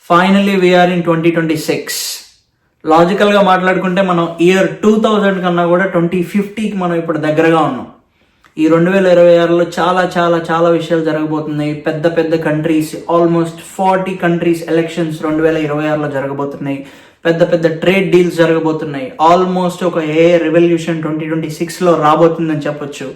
Finally we are in 2026. లాజికల్గా మాట్లాడుకుంటే మనం ఇయర్ 2000 కన్నా కూడా 2050కి మనం ఇప్పుడు దగ్గరగా ఉన్నాం. ఈ 2026లో చాలా చాలా చాలా విషయాలు జరగబోతున్నాయి. పెద్ద పెద్ద కంట్రీస్, ఆల్మోస్ట్ 40 కంట్రీస్ ఎలక్షన్స్ 2026లో జరగబోతున్నాయి. పెద్ద పెద్ద ట్రేడ్ డీల్స్ జరగబోతున్నాయి. ఆల్మోస్ట్ ఒక రెవల్యూషన్ 2026లో రాబోతుందని చెప్పొచ్చు.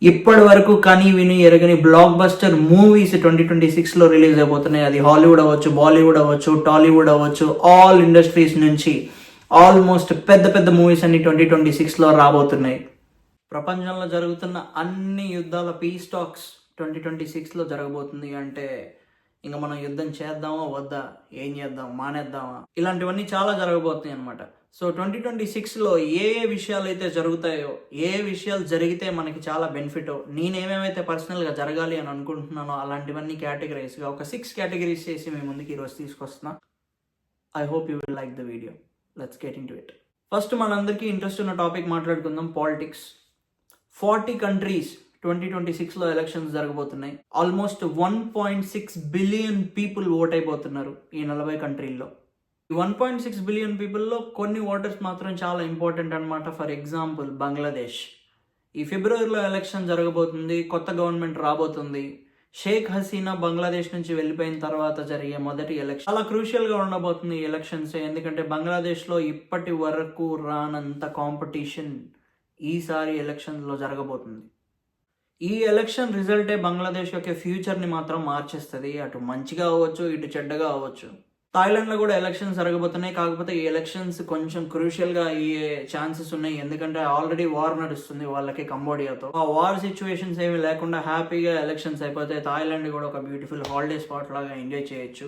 ఇప్పటి వరకు కానీ విని ఎరగని బ్లాక్ బస్టర్ మూవీస్ 2026లో రిలీజ్ అయిపోతున్నాయి. అది హాలీవుడ్ అవ్వచ్చు, బాలీవుడ్ అవ్వచ్చు, టాలీవుడ్ అవ్వచ్చు, ఆల్ ఇండస్ట్రీస్ నుంచి ఆల్మోస్ట్ పెద్ద పెద్ద మూవీస్ అన్ని 2026లో రాబోతున్నాయి. ప్రపంచంలో జరుగుతున్న అన్ని యుద్ధాల పీస్ టాక్స్ 2026లో జరగబోతుంది. అంటే ఇంకా మనం యుద్ధం చేద్దామా వద్దా, ఏం చేద్దాం, మానేద్దామా, ఇలాంటివన్నీ చాలా జరగబోతున్నాయి అనమాట. సో 2026లో ఏ విషయాలు అయితే జరుగుతాయో, ఏ విషయాలు జరిగితే మనకి చాలా బెనిఫిటో, నేనేమేమైతే పర్సనల్గా జరగాలి అని అనుకుంటున్నానో అలాంటివన్నీ కేటగిరీస్గా ఒక 6 కేటగిరీస్ చేసి మేము ముందుకు ఈరోజు తీసుకొస్తున్నా. I hope you will like the video. Let's get into it. First మనందరికీ ఇంట్రెస్ట్ ఉన్న టాపిక్ మాట్లాడుకుందాం, పాలిటిక్స్. 40 కంట్రీస్ 2026లో ఎలక్షన్స్ జరగబోతున్నాయి. ఆల్మోస్ట్ 1.6 బిలియన్ పీపుల్ ఓట్ అయిపోతున్నారు ఈ 40 కంట్రీల్లో. 1.6 బిలియన్ పీపుల్లో కొన్ని ఓటర్స్ మాత్రం చాలా ఇంపార్టెంట్ అనమాట. For example Bangladesh. ఈ ఫిబ్రవరిలో ఎలక్షన్ జరగబోతుంది, కొత్త గవర్నమెంట్ రాబోతుంది. షేక్ హసీనా బంగ్లాదేశ్ నుంచి వెళ్ళిపోయిన తర్వాత జరిగే మొదటి ఎలక్షన్ చాలా క్రూషియల్గా ఉండబోతుంది ఈ ఎలక్షన్స్. ఎందుకంటే బంగ్లాదేశ్లో ఇప్పటి వరకు రానంత కాంపిటీషన్ ఈసారి ఎలక్షన్లో జరగబోతుంది. ఈ ఎలక్షన్ రిజల్టే బంగ్లాదేశ్ యొక్క ఫ్యూచర్ని మాత్రం మార్చేస్తుంది. అటు మంచిగా అవ్వచ్చు, ఇటు చెడ్డగా అవ్వచ్చు. థాయిలాండ్లో కూడా ఎలక్షన్స్ జరగబోతున్నాయి. కాకపోతే ఈ ఎలక్షన్స్ కొంచెం క్రూషియల్గా అయ్యే ఛాన్సెస్ ఉన్నాయి. ఎందుకంటే ఆల్రెడీ వార్ నడుస్తుంది వాళ్ళకి కంబోడియాతో. ఆ వార్ సిచ్యువేషన్స్ ఏమి లేకుండా హ్యాపీగా ఎలక్షన్స్ అయిపోతే థాయిలాండ్ కూడా ఒక బ్యూటిఫుల్ హాలిడే స్పాట్ లాగా ఎంజాయ్ చేయొచ్చు.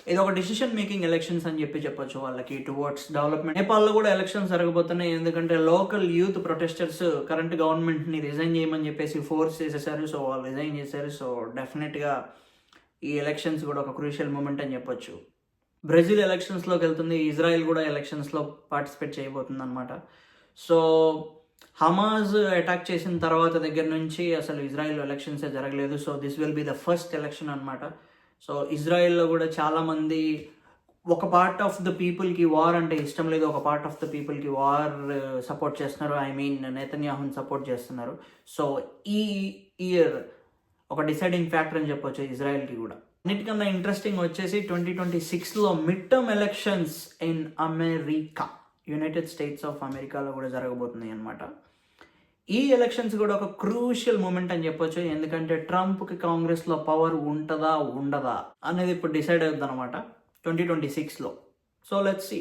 ఇది ఒక డిసిషన్ మేకింగ్ ఎలక్షన్స్ అని చెప్పొచ్చు వాళ్ళకి టువర్డ్స్ డెవలప్మెంట్. నేపాల్లో కూడా ఎలక్షన్స్ జరగబోతున్నాయి. ఎందుకంటే లోకల్ యూత్ ప్రొటెస్టర్స్ కరెంట్ గవర్నమెంట్ని రిజైన్ చేయమని చెప్పేసి ఫోర్స్ చేసేసారు. సో వాళ్ళు రిజైన్ చేశారు. సో డెఫినెట్గా ఈ ఎలక్షన్స్ కూడా ఒక క్రూషియల్ మూమెంట్ అని చెప్పొచ్చు. బ్రెజిల్ ఎలక్షన్స్లోకి వెళ్తుంది. ఇజ్రాయెల్ కూడా ఎలక్షన్స్లో పార్టిసిపేట్ చేయబోతుంది అనమాట. సో హమాజ్ అటాక్ చేసిన తర్వాత దగ్గర నుంచి అసలు ఇజ్రాయెల్ ఎలక్షన్సే జరగలేదు. So this will be the first election అనమాట. సో ఇజ్రాయెల్లో కూడా చాలామంది ఒక పార్ట్ ఆఫ్ ద పీపుల్కి వార్ అంటే ఇష్టం లేదు, ఒక పార్ట్ ఆఫ్ ద పీపుల్కి వార్ సపోర్ట్ చేస్తున్నారు. ఐ మీన్ నెతన్యాహుని సపోర్ట్ చేస్తున్నారు. సో ఈ ఇయర్ ఒక డిసైడింగ్ ఫ్యాక్టర్ అని చెప్పొచ్చు ఇజ్రాయెల్కి కూడా. అన్నిటికన్నా ఇంట్రెస్టింగ్ వచ్చేసి 2026లో midterm elections in America, United States of అమెరికాలో కూడా జరగబోతున్నాయి అనమాట. ఈ ఎలక్షన్స్ కూడా ఒక క్రూషియల్ మూమెంట్ అని చెప్పొచ్చు. ఎందుకంటే ట్రంప్కి కాంగ్రెస్లో పవర్ ఉంటుందా ఉండదా అనేది ఇప్పుడు డిసైడ్ అవుతుంది అనమాట 2026లో. So let's see.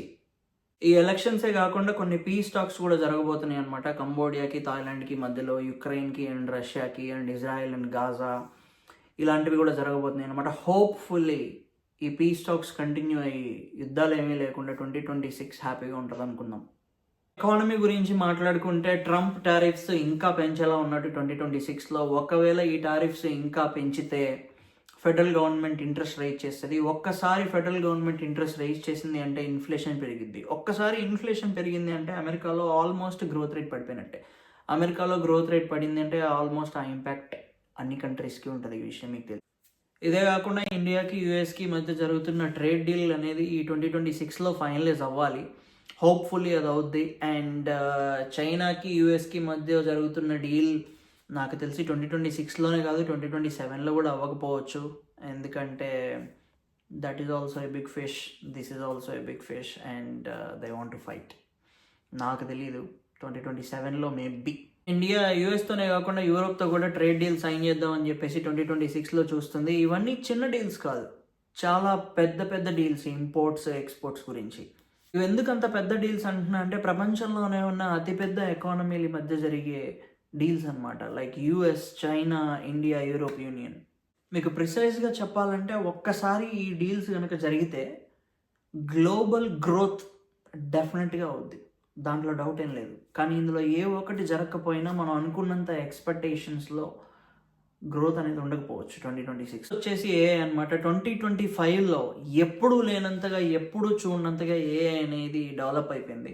ఈ ఎలక్షన్సే కాకుండా కొన్ని పీస్ టాక్స్ కూడా జరగబోతున్నాయి అనమాట. కంబోడియాకి, థాయిలాండ్కి మధ్యలో, యుక్రెయిన్కి అండ్ రష్యాకి అండ్ ఇజ్రాయెల్ అండ్ గాజా, ఇలాంటివి కూడా జరగబోతున్నాయి అనమాట. హోప్ఫుల్లీ ఈ పీస్ టాక్స్ కంటిన్యూ అయ్యి యుద్ధాలు ఏమీ లేకుండా 2026 హ్యాపీగా ఉంటుంది అనుకుందాం. ఎకానమీ గురించి మాట్లాడుకుంటే ట్రంప్ టారిఫ్స్ ఇంకా పెంచేలా ఉన్నట్టు 2026లో. ఒకవేళ ఈ టారిఫ్స్ ఇంకా పెంచితే ఫెడరల్ గవర్నమెంట్ ఇంట్రెస్ట్ రైజ్ చేస్తుంది. ఒక్కసారి ఫెడరల్ గవర్నమెంట్ ఇంట్రెస్ట్ రైజ్ చేసింది అంటే ఇన్ఫ్లేషన్ పెరిగింది. ఒక్కసారి ఇన్ఫ్లేషన్ పెరిగింది అంటే అమెరికాలో ఆల్మోస్ట్ గ్రోత్ రేట్ పడిపోయినట్టే. అమెరికాలో గ్రోత్ రేట్ పడింది అంటే ఆల్మోస్ట్ ఆ ఇంపాక్ట్ అన్ని కంట్రీస్కి ఉంటుంది. ఈ విషయం మీకు తెలియదు. ఇదే కాకుండా ఇండియాకి, యూఎస్కి మధ్య జరుగుతున్న ట్రేడ్ డీల్ అనేది ఈ 2026లో ఫైనలైజ్ అవ్వాలి. హోప్ఫుల్లీ అది అవుద్ది. అండ్ చైనాకి, యూఎస్కి మధ్య జరుగుతున్న డీల్ నాకు తెలిసి 2026లోనే కాదు 2027లో కూడా అవ్వకపోవచ్చు. ఎందుకంటే that is also a big fish, this is also a big fish and they want to fight. నాకు తెలీదు, 2027లో మేబీ. ఇండియా యూఎస్తోనే కాకుండా యూరోప్తో కూడా ట్రేడ్ డీల్ సైన్ చేద్దామని చెప్పేసి 2026లో చూస్తుంది. ఇవన్నీ చిన్న డీల్స్ కాదు, చాలా పెద్ద పెద్ద డీల్స్, ఇంపోర్ట్స్, ఎక్స్పోర్ట్స్ గురించి. ఇవి ఎందుకంత పెద్ద డీల్స్ అంటున్నా అంటే ప్రపంచంలోనే ఉన్న అతిపెద్ద ఎకానమీల మధ్య జరిగే డీల్స్ అనమాట. Like US, China, India, Europe union. మీకు ప్రిసైజ్గా చెప్పాలంటే ఒక్కసారి ఈ డీల్స్ కనుక జరిగితే గ్లోబల్ గ్రోత్ డెఫినెట్గా అవుద్ది, దాంట్లో డౌట్ ఏం లేదు. కానీ ఇందులో ఏ ఒక్కటి జరగకపోయినా మనం అనుకున్నంత ఎక్స్పెక్టేషన్స్లో గ్రోత్ అనేది ఉండకపోవచ్చు. 2026 వచ్చేసి ఏఐ అనమాట. 2025లో ఎప్పుడూ లేనంతగా, ఎప్పుడు చూడనంతగా ఏఐ అనేది డెవలప్ అయిపోయింది.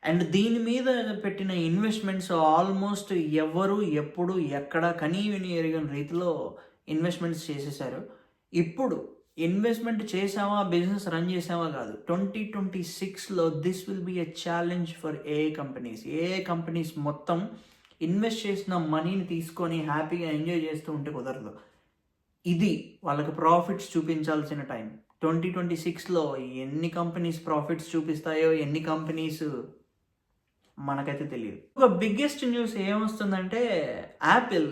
అండ్ దీని మీద పెట్టిన ఇన్వెస్ట్మెంట్స్ ఆల్మోస్ట్ ఎవరు, ఎప్పుడు, ఎక్కడ కనీ విని ఎరిగిన రీతిలో ఇన్వెస్ట్మెంట్స్ చేసేసారు. ఇప్పుడు ఇన్వెస్ట్మెంట్ చేసామా, బిజినెస్ రన్ చేసామా కాదు. 2026లో this will be a challenge for AI companies. AI companies మొత్తం ఇన్వెస్ట్ చేసిన మనీని తీసుకొని హ్యాపీగా ఎంజాయ్ చేస్తూ ఉంటే కుదరదు. ఇది వాళ్ళకి ప్రాఫిట్స్ చూపించాల్సిన టైం. 2026లో ఎన్ని కంపెనీస్ ప్రాఫిట్స్ చూపిస్తాయో, ఎన్ని కంపెనీస్ మనకైతే తెలియదు. ఒక బిగ్గెస్ట్ న్యూస్ ఏమొస్తుందంటే యాపిల్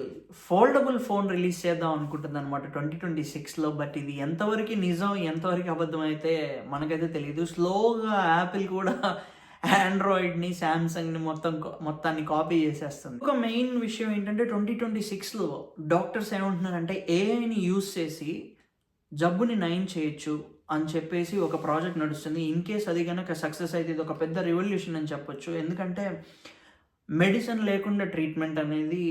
ఫోల్డబుల్ ఫోన్ రిలీజ్ చేద్దాం అనుకుంటుంది అనమాట 2026లో. బట్ ఇది ఎంతవరకు నిజం, ఎంతవరకు అబద్ధం అయితే మనకైతే తెలియదు. స్లోగా యాపిల్ కూడా ఆండ్రాయిడ్ని, శాంసంగ్ని మొత్తాన్ని కాపీ చేసేస్తుంది. ఒక మెయిన్ విషయం ఏంటంటే 2026లో డాక్టర్స్ ఏమంటున్నారంటే ఏఐని యూజ్ చేసి జబ్బుని నయం చేయొచ్చు అని చెప్పేసి ఒక ప్రాజెక్ట్ నడుస్తుంది. ఇన్ కేస్ అది కనుక సక్సెస్ అయితే ఇది ఒక పెద్ద రెవల్యూషన్ అని చెప్పొచ్చు. ఎందుకంటే మెడిసిన్ లేకుండా ట్రీట్మెంట్ అనేది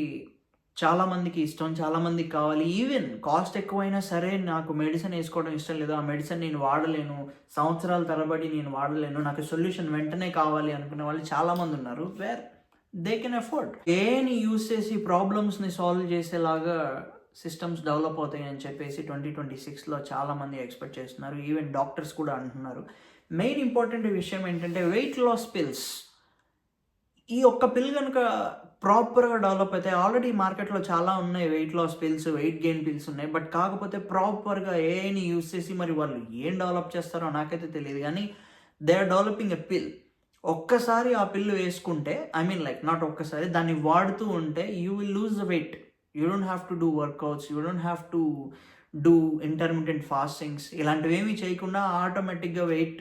చాలామందికి ఇష్టం, చాలామందికి కావాలి. ఈవెన్ కాస్ట్ ఎక్కువైనా సరే నాకు మెడిసిన్ వేసుకోవడం ఇష్టం లేదు, ఆ మెడిసిన్ నేను వాడలేను, సంవత్సరాల తరబడి నేను వాడలేను, నాకు సొల్యూషన్ వెంటనే కావాలి అనుకునే వాళ్ళు చాలామంది ఉన్నారు. Where they can afford. ఏని యూస్ చేసి ప్రాబ్లమ్స్ని సాల్వ్ చేసేలాగా సిస్టమ్స్ డెవలప్ అవుతాయి అని చెప్పేసి 2026లో చాలామంది ఎక్స్పెక్ట్ చేస్తున్నారు. ఈవెన్ డాక్టర్స్ కూడా అంటున్నారు. మెయిన్ ఇంపార్టెంట్ విషయం ఏంటంటే వెయిట్ లాస్ పిల్స్. ఈ ఒక్క పిల్ కనుక ప్రాపర్గా డెవలప్ అయితే, ఆల్రెడీ మార్కెట్లో చాలా ఉన్నాయి weight loss pills, weight gain pills ఉన్నాయి. బట్ కాకపోతే ప్రాపర్గా ఏఐని యూస్ చేసి మరి వాళ్ళు ఏం డెవలప్ చేస్తారో నాకైతే తెలియదు. కానీ దే ఆర్ డెవలపింగ్ ఎ పిల్. ఒక్కసారి ఆ పిల్లు వేసుకుంటే, ఐ మీన్ లైక్ నాట్ ఒక్కసారి, దాన్ని వాడుతూ ఉంటే you will lose the weight. You don't have to do workouts, you don't have to do intermittent fastings. ఇలాంటివి ఏమీ చేయకుండా ఆటోమేటిక్గా వెయిట్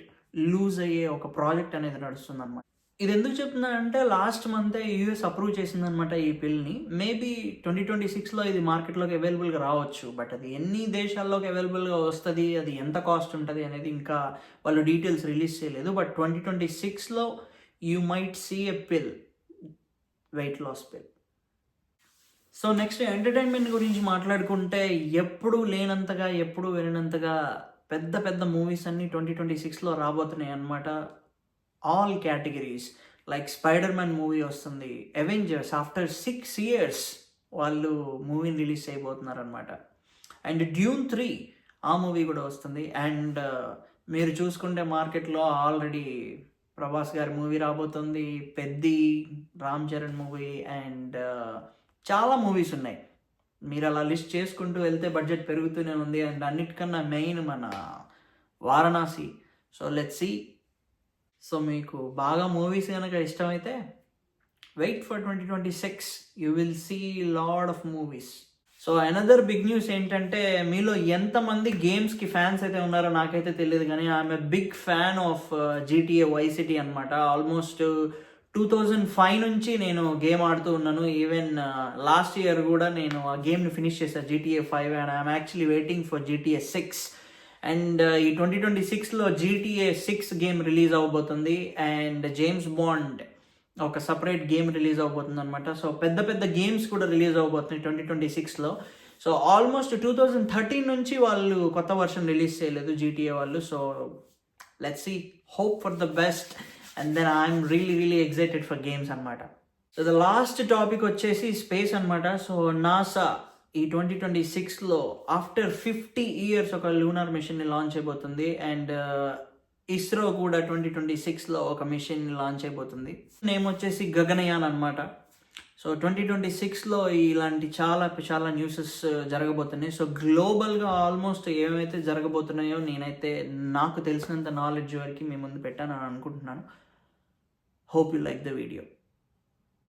లూజ్ అయ్యే ఒక ప్రాజెక్ట్ అనేది నడుస్తుంది అనమాట. ఇది ఎందుకు చెప్తున్నానంటే లాస్ట్ మంతే యూఎస్ అప్రూవ్ చేసిందనమాట ఈ పిల్ని. మేబీ 2026లో ఇది మార్కెట్లోకి అవైలబుల్గా రావచ్చు. బట్ అది ఎన్ని దేశాల్లోకి అవైలబుల్గా వస్తుంది, అది ఎంత కాస్ట్ ఉంటుంది అనేది ఇంకా వాళ్ళు డీటెయిల్స్ రిలీజ్ చేయలేదు. బట్ 2026లో you might see a pill, weight loss pill. So next entertainment గురించి మాట్లాడుకుంటే ఎప్పుడు లేనంతగా, ఎప్పుడు వినంతగా పెద్ద పెద్ద మూవీస్ అన్నీ 2026లో రాబోతున్నాయి అన్నమాట. All categories. Like spider man movie వస్తుంది, అవెంజర్స్ ఆఫ్టర్ 6 years వాళ్ళు మూవీని రిలీజ్ చేయబోతున్నారు అనమాట. అండ్ డ్యూన్ 3 ఆ మూవీ కూడా వస్తుంది. అండ్ మీరు చూసుకుంటే మార్కెట్లో ఆల్రెడీ ప్రభాస్ గారి మూవీ రాబోతుంది, పెద్ది, రామ్ చరణ్ మూవీ, అండ్ చాలా మూవీస్ ఉన్నాయి. మీరు అలా లిస్ట్ చేసుకుంటూ వెళ్తే బడ్జెట్ పెరుగుతూనే ఉంది. అండ్ అన్నిటికన్నా మెయిన్ మన Varanasi. So let's see. So మీకు బాగా మూవీస్ కనుక ఇష్టమైతే wait for 2026, you will see lot of movies. So another big news ఏంటంటే, మీలో ఎంతమంది గేమ్స్కి ఫ్యాన్స్ అయితే ఉన్నారో నాకైతే తెలియదు, కానీ I'm a big fan of GTA Vice City అనమాట. ఆల్మోస్ట్ 2005 నుంచి నేను గేమ్ ఆడుతూ ఉన్నాను. ఈవెన్ లాస్ట్ ఇయర్ కూడా నేను ఆ గేమ్ని ఫినిష్ చేశాను, GTA 5, and I'm actually waiting for GTA 6. And ఈ 2026లో GTA 6 గేమ్ రిలీజ్ అవబోతుంది. అండ్ జేమ్స్ బాండ్ ఒక సపరేట్ గేమ్ రిలీజ్ అవబోతుంది అనమాట. సో పెద్ద పెద్ద గేమ్స్ కూడా రిలీజ్ అవబోతున్నాయి 2026లో. సో ఆల్మోస్ట్ 2013 నుంచి వాళ్ళు కొత్త వర్షన్ రిలీజ్ చేయలేదు GTA వాళ్ళు. So let's see, hope for the best. And then I'm really excited for games అనమాట. సో ద లాస్ట్ టాపిక్ వచ్చేసి స్పేస్ అనమాట. సో నాసా ఈ 2026లో ఆఫ్టర్ 50 years ఒక లూనార్ మిషన్ని లాంచ్ అయిపోతుంది. అండ్ ఇస్రో కూడా 2026లో ఒక మిషన్ని లాంచ్ అయిపోతుంది. నేమ్ వచ్చేసి గగనయాన్ అనమాట. సో 2026లో ఇలాంటి చాలా న్యూసెస్ జరగబోతున్నాయి. సో గ్లోబల్గా ఆల్మోస్ట్ ఏమైతే జరగబోతున్నాయో నేనైతే నాకు తెలిసినంత నాలెడ్జ్ వరకు మీ ముందు పెట్టాను అని అనుకుంటున్నాను. Hope you like the video.